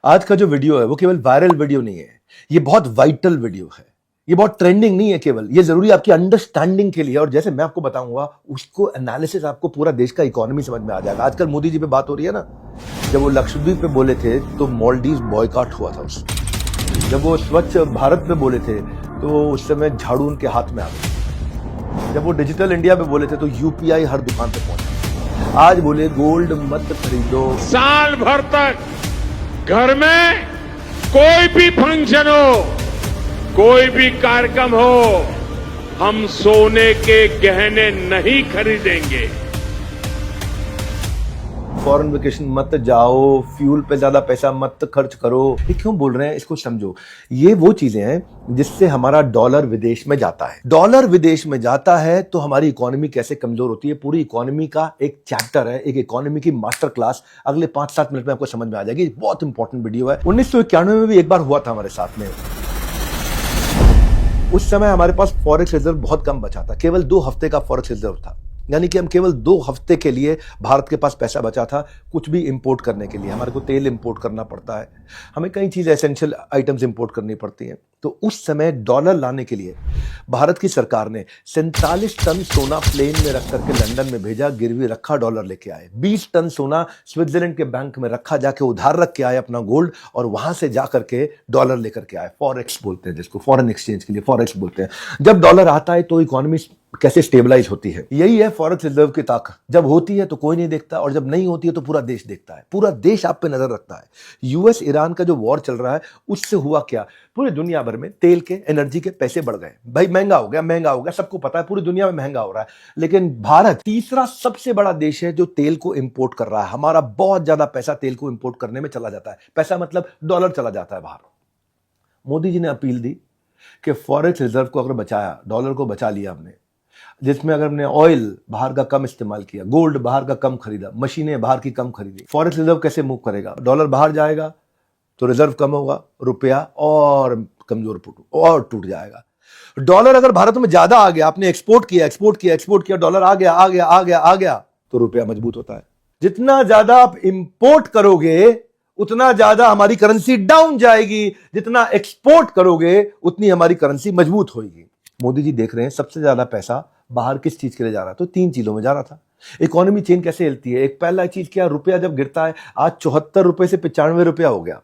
आज का जो वीडियो है वो केवल वायरल वीडियो नहीं है, ये बहुत वाइटल वीडियो है। ये बहुत ट्रेंडिंग नहीं है, केवल ये जरूरी आपकी अंडरस्टैंडिंग के लिए। और जैसे मैं आपको बताऊंगा उसको एनालिसिस आपको पूरा देश का इकोनॉमी समझ में आ जाएगा। आजकल मोदी जी पे बात हो रही है ना, जब वो लक्षद्वीप पे बोले थे तो मालदीव बॉयकॉट हुआ था उसमें। जब वो स्वच्छ भारत पे बोले थे तो उस समय झाड़ू उनके हाथ में आ गया। जब वो डिजिटल इंडिया पे बोले थे तो यूपीआई हर दुकान पे पहुंचा। आज बोले गोल्ड मत खरीदो। साल भर तक घर में कोई भी फंक्शन हो, कोई भी कार्यक्रम हो, हम सोने के गहने नहीं खरीदेंगे। फॉरेन वेकेशन मत जाओ, फ्यूल पे ज्यादा पैसा मत खर्च करो। ये क्यों बोल रहे हैं, इसको समझो। ये वो चीजें हैं जिससे हमारा डॉलर विदेश में जाता है। डॉलर विदेश में जाता है तो हमारी इकोनॉमी कैसे कमजोर होती है, पूरी इकोनॉमी का एक चैप्टर है, एक इकोनॉमी की मास्टर क्लास अगले 5-7 मिनट में आपको समझ में आ जाएगी। बहुत इंपॉर्टेंट वीडियो है। 1991 में भी एक बार हुआ था हमारे साथ में। उस समय हमारे पास फॉरेक्स रिजर्व बहुत कम बचा था, केवल 2 हफ्ते का फॉरेक्स रिजर्व था। यानी कि हम केवल 2 हफ्ते के लिए भारत के पास पैसा बचा था कुछ भी इंपोर्ट करने के लिए। हमारे को तेल इंपोर्ट करना पड़ता है, हमें कई चीज़ एसेंशियल आइटम्स इंपोर्ट करनी पड़ती हैं। तो उस समय डॉलर लाने के लिए भारत की सरकार ने 47 टन सोना प्लेन में रख करके लंदन में भेजा, गिरवी रखा, डॉलर लेके आए। 20 टन सोना स्विट्जरलैंड के बैंक में रखा, जाके उधार रख के आए अपना गोल्ड, और वहां से जा करके डॉलर लेकर के आए। फॉरेक्स बोलते हैं जिसको, फॉरेन एक्सचेंज के लिए फॉरेक्स बोलते हैं। जब डॉलर आता है तो इकोनॉमी कैसे स्टेबलाइज होती है, यही है फॉरेक्स रिजर्व की ताकत। जब होती है तो कोई नहीं देखता, और जब नहीं होती है तो पूरा देश देखता है। पूरा देश आप पे नजर रखता है। यूएस ईरान का जो वॉर चल रहा है उससे हुआ क्या, पूरी दुनिया भर में तेल के, एनर्जी के पैसे बढ़ गए। भाई महंगा हो गया, महंगा हो गया, सबको पता है, पूरी दुनिया में महंगा हो रहा है। लेकिन भारत तीसरा सबसे बड़ा देश है जो तेल को इंपोर्ट कर रहा है। हमारा बहुत ज्यादा पैसा तेल को इंपोर्ट करने में चला जाता है। पैसा मतलब डॉलर चला जाता है बाहर। मोदी जी ने अपील दी कि फॉरेक्स रिजर्व को अगर बचाया, डॉलर को बचा लिया हमने, जिसमें अगर हमने ऑयल बाहर का कम इस्तेमाल किया, गोल्ड बाहर का कम खरीदा, मशीनें बाहर की कम खरीदी, फॉरेक्स रिजर्व कैसे मूव करेगा? डॉलर बाहर जाएगा तो रिजर्व कम होगा, रुपया और कमजोर और टूट जाएगा। डॉलर अगर भारत में ज्यादा आ गया, आपने एक्सपोर्ट किया, डॉलर आ गया, तो रुपया मजबूत होता है। जितना ज्यादा आप इंपोर्ट करोगे उतना ज्यादा हमारी करेंसी डाउन जाएगी, जितना एक्सपोर्ट करोगे उतनी हमारी करेंसी मजबूत होगी। मोदी जी देख रहे हैं सबसे ज्यादा पैसा बाहर किस चीज के लिए जा रहा है, तो 3 चीजों में जा रहा था। इकोनॉमी चेन कैसे हिलती है, एक पहला चीज क्या, रुपया जब गिरता है, आज 74 रुपए से 95 रुपया हो गया।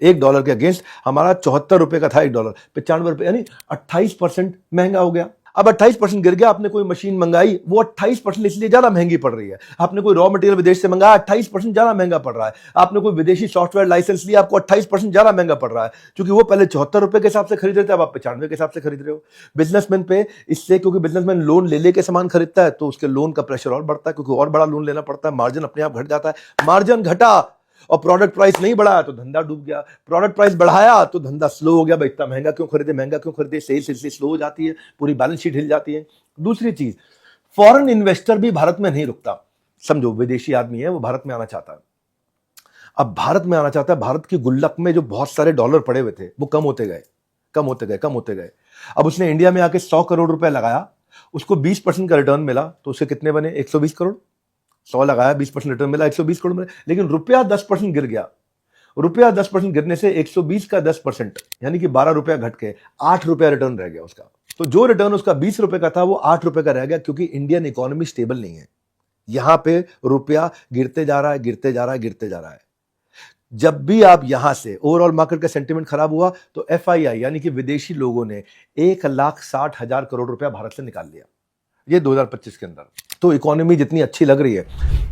$1 के अगेंस्ट हमारा 74 रुपए का था $1, 95 रुपए, यानी 28% महंगा हो गया। अब 28% गिर गया। आपने कोई मशीन मंगाई, वो 28% इसलिए ज्यादा महंगी पड़ रही है। आपने कोई रॉ मटेरियल विदेश से मंगाया, 28% ज्यादा महंगा पड़ रहा है। आपने कोई विदेशी सॉफ्टवेयर लाइसेंस लिया, आपको 28% ज्यादा महंगा पड़ रहा है, क्योंकि वो पहले 74 रुपए के हिसाब से खरीद रहे थे, अब आप 95 के हिसाब से खरीद रहे हो। बिजनेसमैन पे इससे, क्योंकि बिजनेसमैन लोन ले लेके सामान खरीदता है तो उसके लोन का प्रेशर और बढ़ता है, क्योंकि और बड़ा लोन लेना पड़ता है, मार्जिन अपने आप घट जाता है। मार्जिन घटा और प्रोडक्ट प्राइस नहीं बढ़ाया तो धंधा डूब गया। प्रोडक्ट प्राइस बढ़ाया तो धंधा स्लो हो गया। भाई इतना महंगा क्यों खरीदे, सेल्स इसलिए स्लो हो जाती है, पूरी बैलेंस शीट हिल जाती है। दूसरी चीज, फॉरेन इन्वेस्टर भी भारत में नहीं रुकता। समझो विदेशी आदमी है, वो भारत में आना चाहता है। अब भारत में आना चाहता है, भारत की गुल्लक में जो बहुत सारे डॉलर पड़े हुए थे वो कम होते गए। अब उसने इंडिया में आके 100 करोड़ रुपए लगाया, उसको 20% का रिटर्न मिला, तो उससे कितने बने, 120 करोड़। 100 लगाया, 20% रिटर्न मिला, 120 करोड़ मिला। लेकिन रुपया 10% गिर गया। रुपया 10% गिरने से 120 का 10%, यानी कि 12 रुपया घट के 8 रुपया रिटर्न रह गया उसका। तो जो रिटर्न उसका 20 रुपए का था वो 8 रुपए का रह गया, क्योंकि इंडियन इकोनॉमी स्टेबल नहीं है। यहां पे रुपया गिरते जा रहा है। जब भी आप यहां से ओवरऑल मार्केट का सेंटीमेंट खराब हुआ तो एफआईआई यानी कि विदेशी लोगों ने 1,60,000 करोड़ रुपया भारत से निकाल लिया, ये 2025 के अंदर। तो इकोनॉमी जितनी अच्छी लग रही है,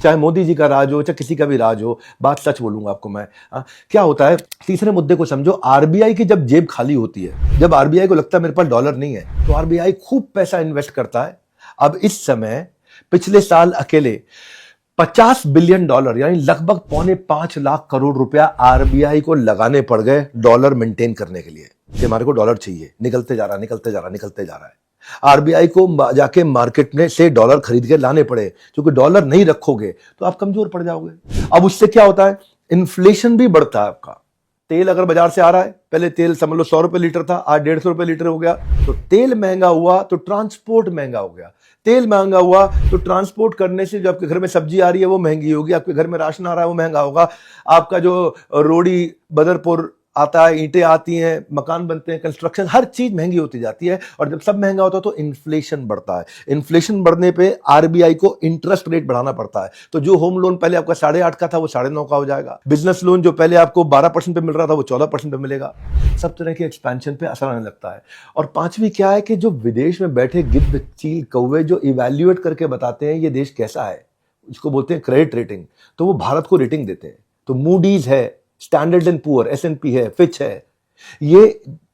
चाहे मोदी जी का राज हो, चाहे किसी का भी राज हो, बात सच बोलूंगा आपको मैं। क्या होता है, तीसरे मुद्दे को समझो। आरबीआई की जब जेब खाली होती है, जब आरबीआई को लगता है मेरे पास डॉलर नहीं है, तो आरबीआई खूब पैसा इन्वेस्ट करता है। अब इस समय पिछले साल अकेले $50 बिलियन यानी लगभग 4.25 लाख करोड़ रुपया आरबीआई को लगाने पड़ गए डॉलर मेंटेन करने के लिए, कि हमारे को डॉलर चाहिए, निकलते जा रहा है। आरबीआई को जाके मार्केट में से डॉलर खरीद के लाने पड़े, क्योंकि डॉलर नहीं रखोगे तो आप कमजोर पड़ जाओगे। अब उससे क्या होता है, इन्फ्लेशन भी बढ़ता है आपका। तेल अगर बाजार से आ रहा है, पहले तेल समझ लो 100 रुपए लीटर था, आज 150 रुपए लीटर हो गया, तो तेल महंगा हुआ तो ट्रांसपोर्ट महंगा हो गया। तेल महंगा हुआ तो ट्रांसपोर्ट करने से जो आपके घर में सब्जी आ रही है वो महंगी होगी, आपके घर में राशन आ रहा है वो महंगा होगा, आपका जो रोड़ी बदरपुर आता है, ईंटें आती हैं, मकान बनते हैं, कंस्ट्रक्शन, हर चीज महंगी होती जाती है। और जब सब महंगा होता है तो इन्फ्लेशन बढ़ता है। इन्फ्लेशन बढ़ने पे आरबीआई को इंटरेस्ट रेट बढ़ाना पड़ता है। तो जो होम लोन पहले आपका 8.5 का था वो 9.5 का हो जाएगा। बिजनेस लोन जो पहले आपको 12% पे मिल रहा था वो 14% पे मिलेगा। सब तरह के एक्सपेंशन पे असर आने लगता है। और पांचवी क्या है कि जो विदेश में बैठे गिद्ध, चील, कौवे जो इवैल्यूएट करके बताते हैं ये देश कैसा है, इसको बोलते हैं क्रेडिट रेटिंग, तो वो भारत को रेटिंग देते हैं। तो मूडीज है, स्टैंडर्ड एंड पुअर, S&P है, फिच है, ये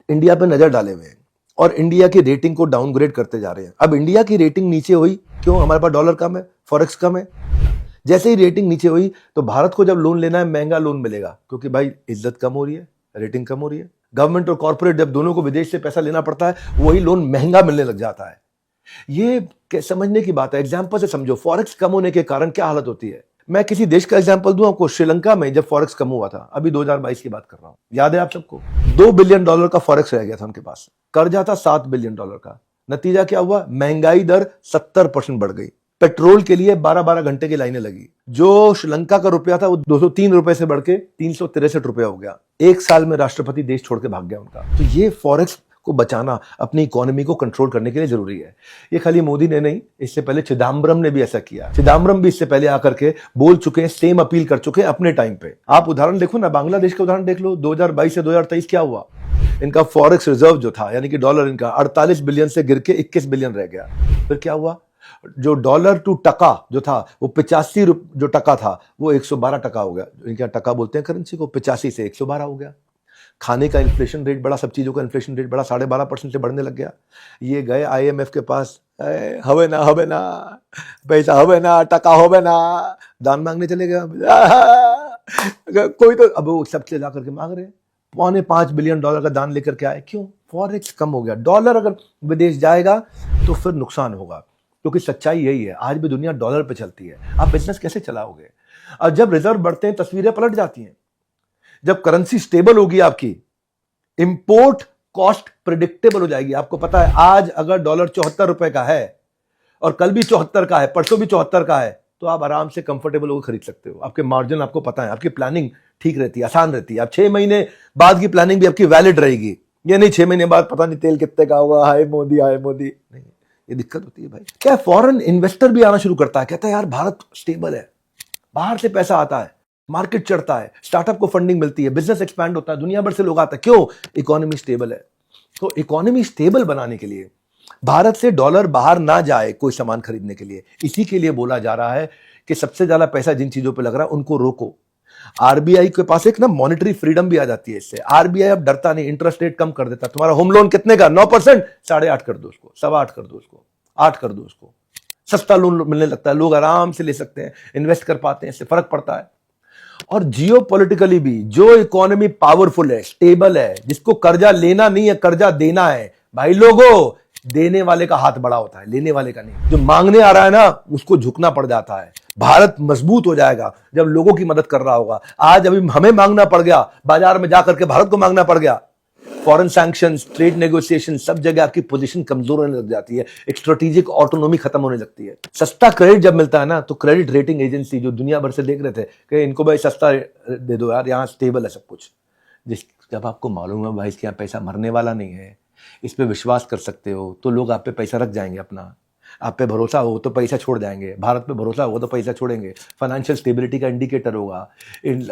इंडिया पे नजर डाले हुए हैं और इंडिया की रेटिंग को डाउनग्रेड करते जा रहे हैं। अब इंडिया की रेटिंग नीचे हुई, क्यों? हमारे पास डॉलर कम है, फॉरेक्स कम है। जैसे ही रेटिंग नीचे हुई तो भारत को जब लोन लेना है महंगा लोन मिलेगा, क्योंकि भाई इज्जत कम हो रही है, रेटिंग कम हो रही है। गवर्नमेंट और कॉर्पोरेट जब दोनों को विदेश से पैसा लेना पड़ता है, वही लोन महंगा मिलने लग जाता है। ये समझने की बात है। एग्जाम्पल से समझो, फॉरेक्स कम होने के कारण क्या हालत होती है। मैं किसी देश का एग्जांपल दूं आपको। श्रीलंका में जब फॉरेक्स कम हुआ था, अभी 2022 की बात कर रहा हूं, याद है आप सबको, $2 बिलियन का फॉरेक्स रह गया था उनके पास, कर्जा था $7 बिलियन का। नतीजा क्या हुआ? महंगाई दर 70% बढ़ गई। पेट्रोल के लिए 12-12 घंटे की लाइनें लगी। जो श्रीलंका का रुपया था वो 203 रुपए से बढ़ के 363 रुपया हो गया। एक साल में राष्ट्रपति देश छोड़ के भाग गया उनका। तो ये फॉरेक्स को बचाना, अपनी इकोनॉमी को कंट्रोल करने के लिए जरूरी है। ये खाली मोदी ने नहीं, इससे पहले चिदम्बरम ने भी ऐसा किया। चिदम्बरम भी इससे पहले आकर के बोल चुके हैं, सेम अपील कर चुके हैं अपने टाइम पे। आप उदाहरण देखो ना, बांग्लादेश का उदाहरण देख लो। 2022 से 2023 क्या हुआ? इनका फॉरेक्स रिजर्व जो था, यानी कि डॉलर, इनका 48 बिलियन से गिर के 21 बिलियन रह गया। फिर क्या हुआ? जो डॉलर टू टका जो था वो 85 जो टका था वो 112 टका हो गया। इनका टका बोलते हैं करेंसी को, 85 से 112 हो गया। खाने का इन्फ्लेशन रेट बढ़ा, सब चीजों का इन्फ्लेशन रेट बढ़ा, 12.5% से बढ़ने लग गया। ये गए IMF के पास, हवे ना पैसा हवे ना, टका होवे ना, दान मांगने चले गए। कोई तो अब वो सबसे ला करके मांग रहे हैं। $5.25 बिलियन का दान लेकर के आए। क्यों? फॉरेक्स कम हो गया। डॉलर अगर विदेश जाएगा तो फिर नुकसान होगा, क्योंकि सच्चाई यही है, आज भी दुनिया डॉलर पे चलती है। आप बिजनेस कैसे चलाओगे? और जब रिजर्व बढ़ते हैं तस्वीरें पलट जाती हैं। जब करेंसी स्टेबल होगी आपकी, इंपोर्ट कॉस्ट प्रिडिक्टेबल हो जाएगी। आपको पता है आज अगर डॉलर 74 रुपए का है और कल भी 74 का है, परसों भी 74 का है, तो आप आराम से कंफर्टेबल होकर खरीद सकते हो। आपके मार्जिन आपको पता है, आपकी प्लानिंग ठीक रहती है, आसान रहती है। आप 6 महीने बाद की प्लानिंग भी आपकी वैलिड रहेगी। ये नहीं 6 महीने बाद पता नहीं तेल कितने का होगा, हाय मोदी नहीं, ये दिक्कत होती है भाई। क्या फॉरेन इन्वेस्टर भी आना शुरू करता है, कहता है यार भारत स्टेबल है, बाहर से पैसा आता है, मार्केट चढ़ता है, स्टार्टअप को फंडिंग मिलती है, बिजनेस एक्सपैंड होता है, दुनिया भर से लोग आते हैं। क्यों? इकोनॉमी स्टेबल है। तो इकोनॉमी स्टेबल बनाने के लिए भारत से डॉलर बाहर ना जाए कोई सामान खरीदने के लिए, इसी के लिए बोला जा रहा है कि सबसे ज्यादा पैसा जिन चीजों पे लग रहा है उनको रोको। आरबीआई के पास एक ना मॉनेटरी फ्रीडम भी आ जाती है इससे। आरबीआई अब डरता नहीं, इंटरेस्ट रेट कम कर देता। तुम्हारा होम लोन कितने का? 9%, 8.5 कर दो उसको, 8.25 कर दो उसको, 8 कर दो उसको। सस्ता लोन मिलने लगता है, लोग आराम से ले सकते हैं, इन्वेस्ट कर पाते हैं, इससे फर्क पड़ता है। और जियोपॉलिटिकली भी जो इकोनॉमी पावरफुल है, स्टेबल है, जिसको कर्जा लेना नहीं है, कर्जा देना है, भाई लोगों, देने वाले का हाथ बड़ा होता है, लेने वाले का नहीं। जो मांगने आ रहा है ना, उसको झुकना पड़ जाता है। भारत मजबूत हो जाएगा जब लोगों की मदद कर रहा होगा। आज अभी हमें मांगना पड़ गया, बाजार में जाकर के भारत को मांगना पड़ गया। फॉरेन सैंक्शंस, ट्रेड नेगोशिएशन, सब जगह आपकी पोजीशन कमजोर होने लग जाती है, एक स्ट्रेटेजिक ऑटोनॉमी खत्म होने लगती है। सस्ता क्रेडिट जब मिलता है ना, तो क्रेडिट रेटिंग एजेंसी जो दुनिया भर से देख रहे थे कि इनको भाई सस्ता दे दो यार, यहाँ स्टेबल है सब कुछ। जब आपको मालूम है भाई इसके यहाँ पैसा मरने वाला नहीं है, इस पे विश्वास कर सकते हो, तो लोग आप पे पैसा रख जाएंगे अपना। आप पे भरोसा हो तो पैसा छोड़ जाएंगे, भारत पे भरोसा हो तो पैसा छोड़ेंगे। फाइनेंशियल स्टेबिलिटी का इंडिकेटर होगा।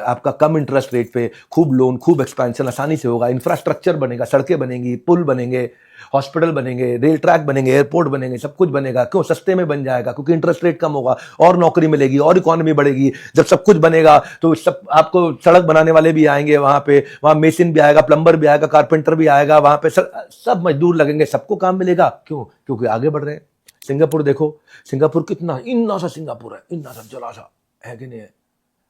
आपका कम इंटरेस्ट रेट पे खूब लोन, खूब एक्सपेंशन आसानी से होगा। इंफ्रास्ट्रक्चर बनेगा, सड़कें बनेंगी, पुल बनेंगे, हॉस्पिटल बनेंगे, रेल ट्रैक बनेंगे, एयरपोर्ट बनेंगे, सब कुछ बनेगा। क्यों? सस्ते में बन जाएगा, क्योंकि इंटरेस्ट रेट कम होगा और नौकरी मिलेगी और इकोनॉमी बढ़ेगी। जब सब कुछ बनेगा तो सब आपको सड़क बनाने वाले भी आएंगे, वहां मेसिन भी आएगा, प्लम्बर भी आएगा, कारपेंटर भी आएगा, वहां पे सब मजदूर लगेंगे, सबको काम मिलेगा। क्यों? क्योंकि आगे बढ़ रहे हैं। सिंगापुर देखो, सिंगापुर कितना इन्ना सा सिंगापुर है, इन्ना सा जला सा है कि नहीं है?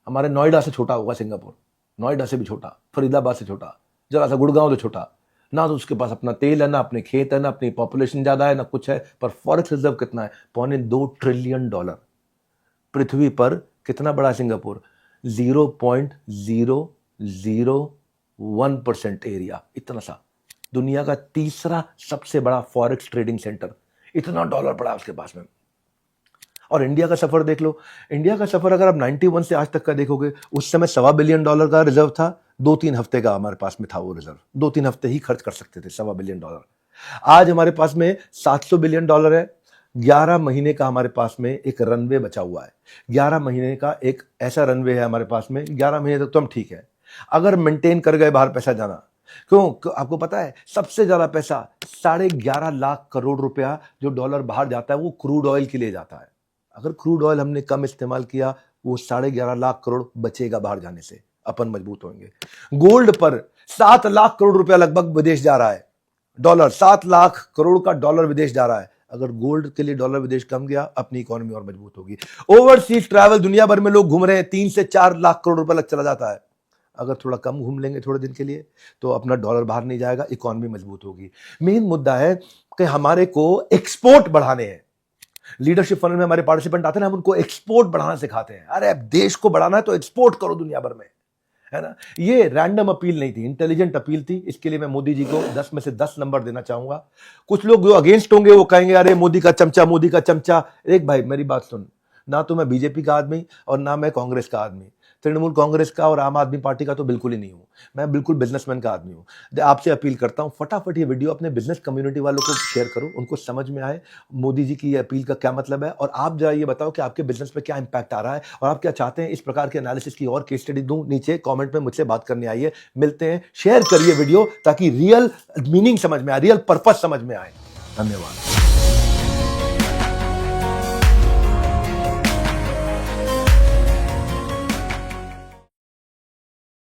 हमारे नोएडा से छोटा होगा सिंगापुर, नोएडा से भी छोटा, फरीदाबाद से छोटा, जरा सा गुड़गांव से छोटा। ना तो उसके पास अपना तेल है, ना अपने खेत है, ना अपनी पॉपुलेशन ज्यादा है, ना कुछ है, पर फॉरेक्स रिजर्व कितना है? $2.25 ट्रिलियन। पृथ्वी पर कितना बड़ा सिंगापुर? 1% एरिया, इतना सा। दुनिया का तीसरा सबसे बड़ा फॉरेक्स ट्रेडिंग सेंटर, इतना डॉलर पड़ा उसके पास में। और इंडिया का सफर देख लो, इंडिया का सफर अगर आप 91 से आज तक का देखोगे, उस समय $1.25 बिलियन का रिजर्व था, 2-3 हफ्ते का हमारे पास में था वो रिजर्व, 2-3 हफ्ते ही खर्च कर सकते थे $1.25 बिलियन। आज हमारे पास में $700 बिलियन है, 11 महीने का हमारे पास में एक रनवे बचा हुआ है, 11 महीने का एक ऐसा रनवे है हमारे पास में, 11 महीने तक तो हम ठीक है अगर मेंटेन कर गए बाहर पैसा जाना। क्यों? आपको पता है सबसे ज्यादा पैसा 11.5 लाख करोड़ रुपया जो डॉलर बाहर जाता है वो क्रूड ऑयल के लिए जाता है। अगर क्रूड ऑयल हमने कम इस्तेमाल किया, वो 11.5 लाख करोड़ बचेगा बाहर जाने से, अपन मजबूत होंगे। गोल्ड पर 7 लाख करोड़ रुपया लगभग विदेश जा रहा है, डॉलर 7 लाख करोड़ का डॉलर विदेश जा रहा है। अगर गोल्ड के लिए डॉलर विदेश कम गया, अपनी इकोनॉमी और मजबूत होगी। ओवरसीज ट्रैवल, दुनिया भर में लोग घूम रहे हैं, 3 से 4 लाख करोड़ रुपया लग चला जाता है। अगर थोड़ा कम घूम लेंगे थोड़े दिन के लिए, तो अपना डॉलर बाहर नहीं जाएगा, इकोनॉमी मजबूत होगी। मेन मुद्दा है कि हमारे को एक्सपोर्ट बढ़ाने हैं। लीडरशिप फनल में हमारे पार्टिसिपेंट आते हैं, हम उनको एक्सपोर्ट बढ़ाना सिखाते हैं। अरे अब देश को बढ़ाना है तो एक्सपोर्ट करो दुनिया भर में, है ना। ये रैंडम अपील नहीं थी, इंटेलिजेंट अपील थी। इसके लिए मैं मोदी जी को 10 में से 10 नंबर देना चाहूंगा। कुछ लोग जो अगेंस्ट होंगे वो कहेंगे अरे मोदी का चमचा, मोदी का चमचा। एक भाई मेरी बात सुन, ना तो मैं बीजेपी का आदमी और ना मैं कांग्रेस का आदमी, तृणमूल कांग्रेस का और आम आदमी पार्टी का तो बिल्कुल ही नहीं हूं। मैं बिल्कुल बिजनेसमैन का आदमी हूं। आपसे अपील करता हूं, फटाफट ये वीडियो अपने बिजनेस कम्युनिटी वालों को शेयर करो, उनको समझ में आए मोदी जी की ये अपील का क्या मतलब है। और आप जरा ये बताओ कि आपके बिजनेस पे क्या इंपैक्ट आ रहा है और आप क्या चाहते हैं इस प्रकार के एनालिसिस की और केस स्टडी दूं। नीचे कॉमेंट में मुझसे बात करने आइए, मिलते हैं। शेयर करिए वीडियो ताकि रियल मीनिंग समझ में आए, रियल पर्पस समझ में आए। धन्यवाद।